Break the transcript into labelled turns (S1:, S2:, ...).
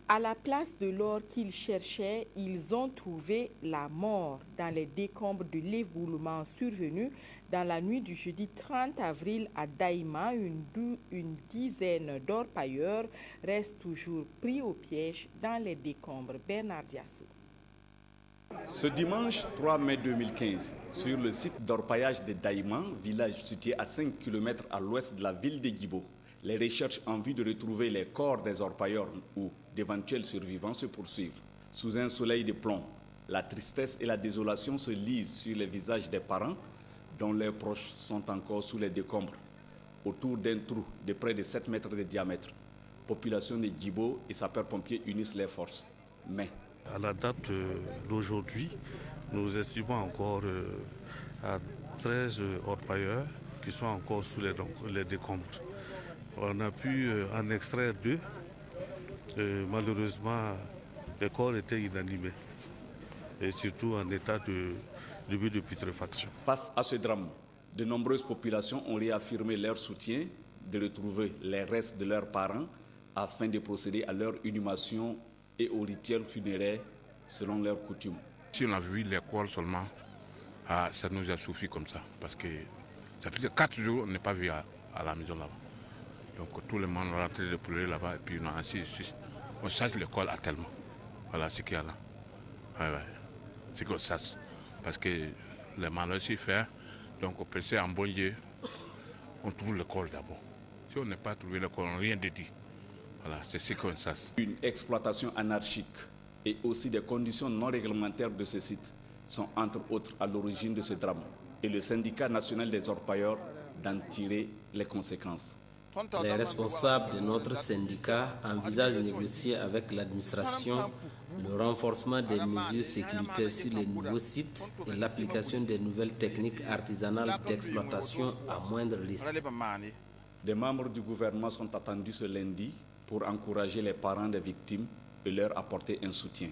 S1: À la place de l'or qu'ils cherchaient, ils ont trouvé la mort dans les décombres de l'éboulement survenu dans la nuit du jeudi 30 avril à Daïma. Une dizaine d'orpailleurs restent toujours pris au piège dans les décombres. Bernard Diassou.
S2: Ce dimanche 3 mai 2015, sur le site d'orpaillage de Daïma, village situé à 5 km à l'ouest de la ville de Guibo, les recherches en vue de retrouver les corps des orpailleurs ou d'éventuels survivants se poursuivent. Sous un soleil de plomb, la tristesse et la désolation se lisent sur les visages des parents dont leurs proches sont encore sous les décombres, autour d'un trou de près de 7 mètres de diamètre. Population de Guibo et sapeurs-pompiers unissent les forces. Mais
S3: à la date d'aujourd'hui, nous estimons encore à 13 orpailleurs qui sont encore sous les décombres. On a pu en extraire 2. Malheureusement, les corps étaient inanimés et surtout en état de début de putréfaction.
S2: Face à ce drame, de nombreuses populations ont réaffirmé leur soutien de retrouver les restes de leurs parents afin de procéder à leur inhumation et aux rituels funéraires selon leurs coutumes.
S4: Si on a vu les corps seulement, ça nous a suffi comme ça, parce que ça fait 4 jours on n'est pas vu à la maison là-bas. Donc tout le monde est rentré de pleurer là-bas et puis on a assis ici. On cherche le corps à tellement. Voilà ce qu'il y a là. Ouais. C'est qu'on sache. Parce que les malheurs s'y font, donc on peut essayer en bon Dieu, on trouve le corps d'abord. Si on n'a pas trouvé le corps, on n'a rien de dit. Voilà, c'est ce qu'on sache.
S2: Une exploitation anarchique et aussi des conditions non réglementaires de ce site sont entre autres à l'origine de ce drame. Et le syndicat national des orpailleurs d'en tirer les conséquences.
S5: Les responsables de notre syndicat envisagent de négocier avec l'administration le renforcement des mesures sécuritaires sur les nouveaux sites et l'application des nouvelles techniques artisanales d'exploitation à moindre risque.
S2: Des membres du gouvernement sont attendus ce lundi pour encourager les parents des victimes et leur apporter un soutien.